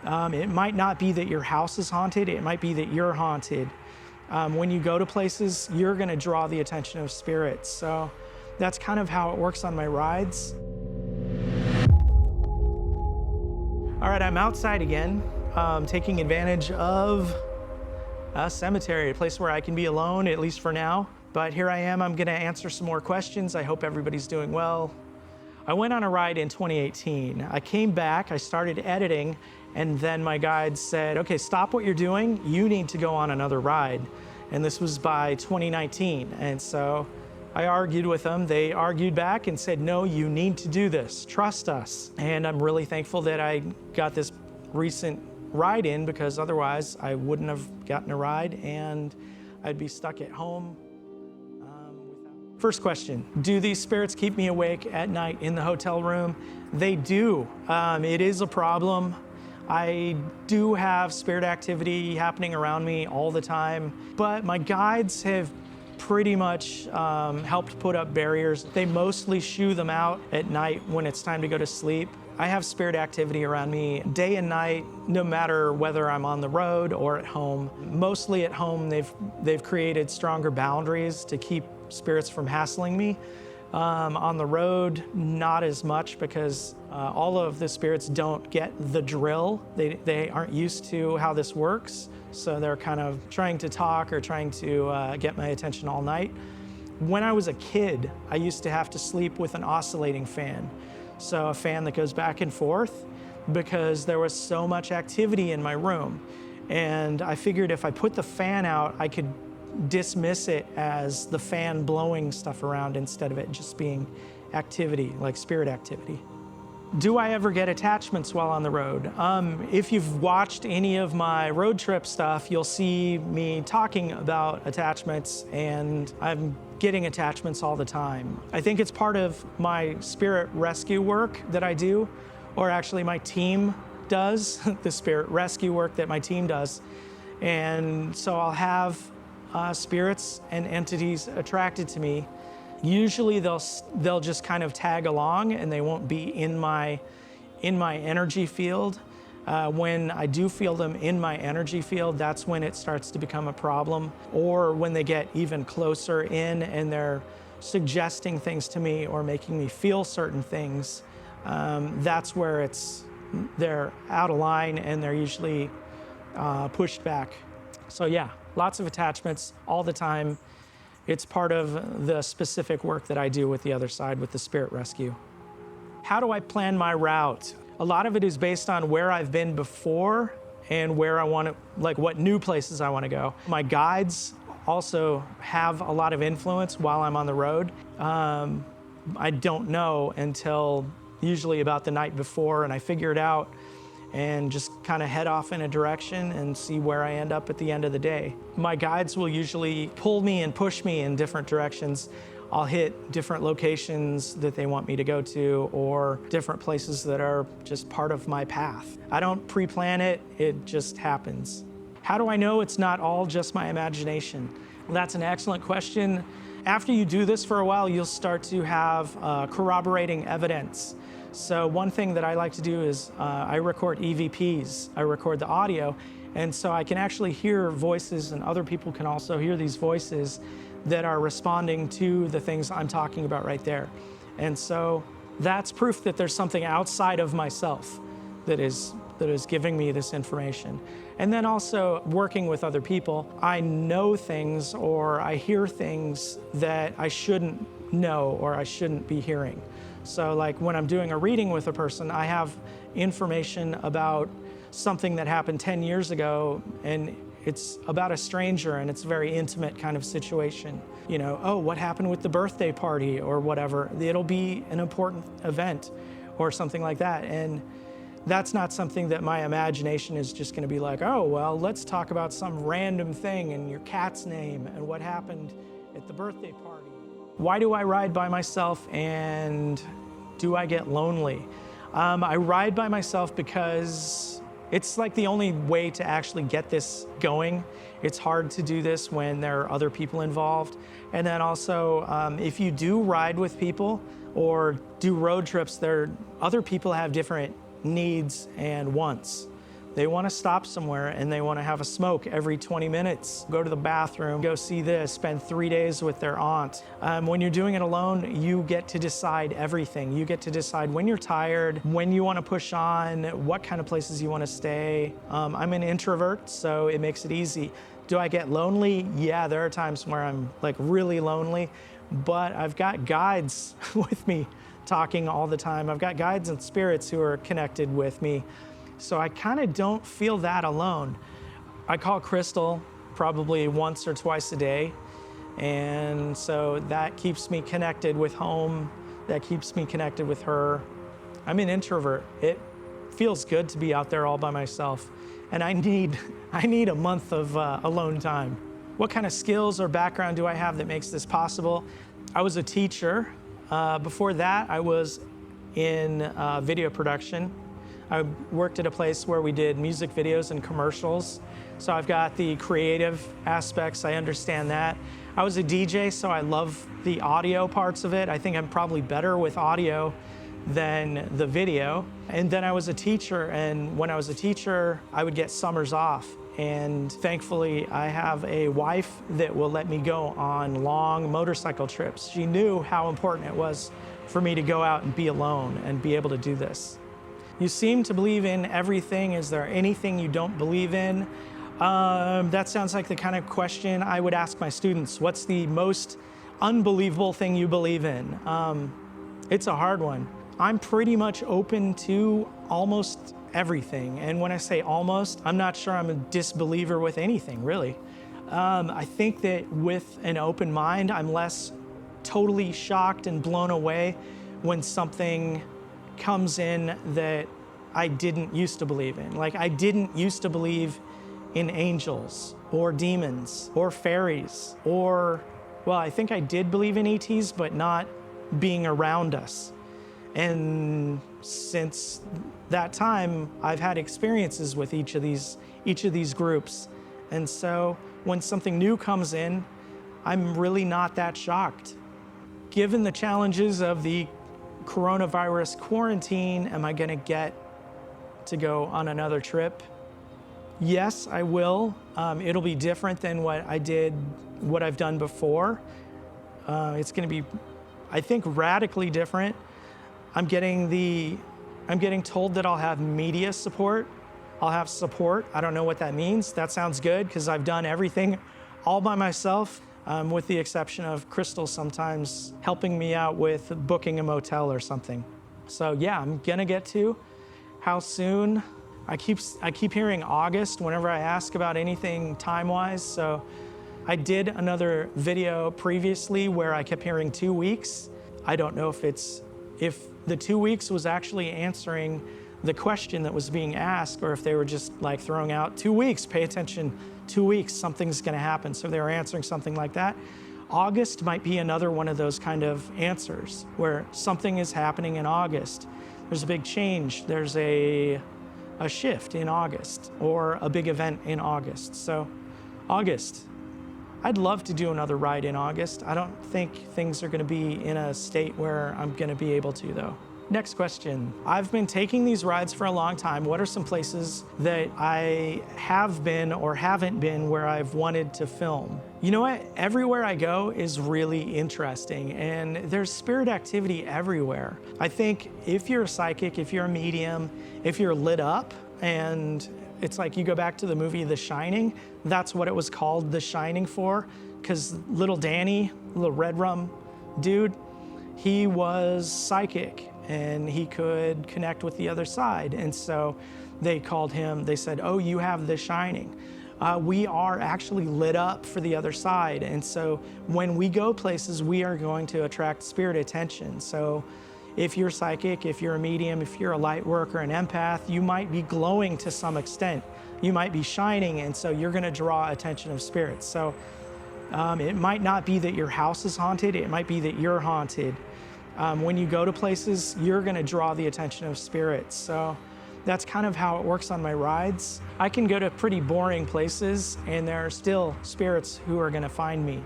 It might not be that your house is haunted, it might be that you're haunted. When you go to places, you're gonna draw the attention of spirits. So that's kind of how it works on my rides. All right, I'm outside again, taking advantage of a cemetery, a place where I can be alone, at least for now. But here I am, I'm gonna answer some more questions. I hope everybody's doing well. I went on a ride in 2018. I came back, I started editing, and then my guide said, okay, stop what you're doing, you need to go on another ride. And this was by 2019. And so I argued with them. They argued back and said, no, you need to do this, trust us. And I'm really thankful that I got this recent ride in, because otherwise I wouldn't have gotten a ride and I'd be stuck at home. First question, do these spirits keep me awake at night in the hotel room? They do. It is a problem. I do have spirit activity happening around me all the time, but my guides have pretty much helped put up barriers. They mostly shoo them out at night when it's time to go to sleep. I have spirit activity around me day and night, no matter whether I'm on the road or at home. Mostly at home, they've created stronger boundaries to keep spirits from hassling me. On the road, not as much, because all of the spirits don't get the drill. They aren't used to how this works, so they're kind of trying to talk or trying to get my attention all night. When I was a kid, I used to have to sleep with an oscillating fan. So a fan that goes back and forth, because there was so much activity in my room. And I figured if I put the fan out, I could dismiss it as the fan blowing stuff around instead of it just being activity, like spirit activity. Do I ever get attachments while on the road? If you've watched any of my road trip stuff, you'll see me talking about attachments, and I'm getting attachments all the time. I think it's part of my spirit rescue work that I do, or actually my team does, the spirit rescue work that my team does. And so I'll have spirits and entities attracted to me. Usually they'll just kind of tag along and they won't be in my energy field. When I do feel them in my energy field, that's when it starts to become a problem. Or when they get even closer in and they're suggesting things to me or making me feel certain things, that's where they're out of line and they're usually pushed back. So yeah, lots of attachments all the time. It's part of the specific work that I do with the other side, with the spirit rescue. How do I plan my route? A lot of it is based on where I've been before and where I want to, like what new places I want to go. My guides also have a lot of influence while I'm on the road. I don't know until usually about the night before, and I figure it out and just kind of head off in a direction and see where I end up at the end of the day. My guides will usually pull me and push me in different directions. I'll hit different locations that they want me to go to, or different places that are just part of my path. I don't pre-plan it, it just happens. How do I know it's not all just my imagination? Well, that's an excellent question. After you do this for a while, you'll start to have corroborating evidence. So one thing that I like to do is I record EVPs. I record the audio, and so I can actually hear voices, and other people can also hear these voices that are responding to the things I'm talking about right there. And so that's proof that there's something outside of myself that is giving me this information. And then also working with other people, I know things or I hear things that I shouldn't know or I shouldn't be hearing. So like when I'm doing a reading with a person, I have information about something that happened 10 years ago, and it's about a stranger and it's a very intimate kind of situation. You know, oh, what happened with the birthday party or whatever. It'll be an important event or something like that. And that's not something that my imagination is just gonna be like, oh, well, let's talk about some random thing and your cat's name and what happened at the birthday party. Why do I ride by myself, and do I get lonely? I ride by myself because it's like the only way to actually get this going. It's hard to do this when there are other people involved. And then also, if you do ride with people or do road trips, other people have different needs and wants. They want to stop somewhere and they want to have a smoke every 20 minutes, go to the bathroom, go see this, spend 3 days with their aunt. When you're doing it alone, you get to decide everything. You get to decide when you're tired, when you want to push on, what kind of places you want to stay. I'm an introvert, so it makes it easy. Do I get lonely? Yeah, there are times where I'm like really lonely, but I've got guides with me talking all the time. I've got guides and spirits who are connected with me. So I kind of don't feel that alone. I call Crystal probably once or twice a day. And so that keeps me connected with home. That keeps me connected with her. I'm an introvert. It feels good to be out there all by myself. And I need a month of alone time. What kind of skills or background do I have that makes this possible? I was a teacher. Before that, I was in video production. I worked at a place where we did music videos and commercials. So I've got the creative aspects, I understand that. I was a DJ, so I love the audio parts of it. I think I'm probably better with audio than the video. And then I was a teacher, and when I was a teacher, I would get summers off. And thankfully, I have a wife that will let me go on long motorcycle trips. She knew how important it was for me to go out and be alone and be able to do this. You seem to believe in everything. Is there anything you don't believe in? That sounds like the kind of question I would ask my students. What's the most unbelievable thing you believe in? It's a hard one. I'm pretty much open to almost everything. And when I say almost, I'm not sure I'm a disbeliever with anything, really. I think that with an open mind, I'm less totally shocked and blown away when something comes in that I didn't used to believe in. Like, I didn't used to believe in angels or demons or fairies or, well, I think I did believe in ETs, but not being around us. And since that time, I've had experiences with each of these groups. And so when something new comes in, I'm really not that shocked. Given the challenges of the coronavirus quarantine, am I gonna get to go on another trip? Yes, I will. It'll be different than what I've done before. It's gonna be, I think, radically different. I'm getting told that I'll have media support. I'll have support. I don't know what that means. That sounds good because I've done everything all by myself. With the exception of Crystal sometimes helping me out with booking a motel or something. So yeah, I'm gonna get to. How soon? I keep hearing August whenever I ask about anything time-wise. So I did another video previously where I kept hearing 2 weeks. I don't know if the 2 weeks was actually answering the question that was being asked, or if they were just like throwing out 2 weeks, pay attention, 2 weeks, something's gonna happen. So they were answering something like that. August might be another one of those kind of answers where something is happening in August. There's a big change. There's a shift in August or a big event in August. So August, I'd love to do another ride in August. I don't think things are gonna be in a state where I'm gonna be able to though. Next question. I've been taking these rides for a long time. What are some places that I have been or haven't been where I've wanted to film? You know what? Everywhere I go is really interesting, and there's spirit activity everywhere. I think if you're a psychic, if you're a medium, if you're lit up, and it's like you go back to the movie The Shining, that's what it was called The Shining for, because little Danny, little red rum dude, he was psychic and he could connect with the other side. And so they said, oh, you have the shining. We are actually lit up for the other side. And so when we go places, we are going to attract spirit attention. So if you're psychic, if you're a medium, if you're a light worker, an empath, you might be glowing to some extent. You might be shining, and so you're gonna draw attention of spirits. So it might not be that your house is haunted, it might be that you're haunted. When you go to places, you're gonna draw the attention of spirits. So that's kind of how it works on my rides. I can go to pretty boring places and there are still spirits who are gonna find me.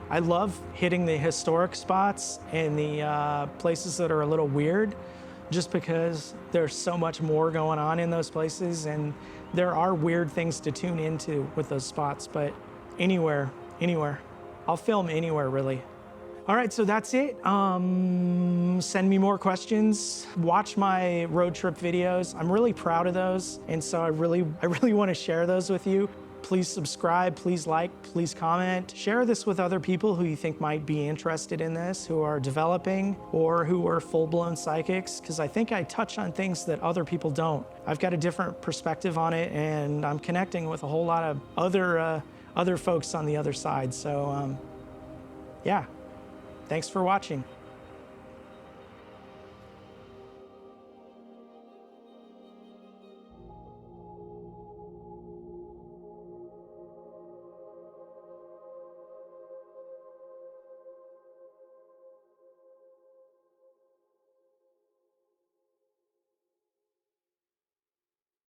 I love hitting the historic spots and the places that are a little weird, just because there's so much more going on in those places and There are weird things to tune into with those spots, but anywhere. I'll film anywhere, really. All right, so that's it. Send me more questions. Watch my road trip videos. I'm really proud of those, and so I really want to share those with you. Please subscribe, please like, please comment. Share this with other people who you think might be interested in this, who are developing or who are full-blown psychics, because I think I touch on things that other people don't. I've got a different perspective on it, and I'm connecting with a whole lot of other folks on the other side. So yeah, thanks for watching.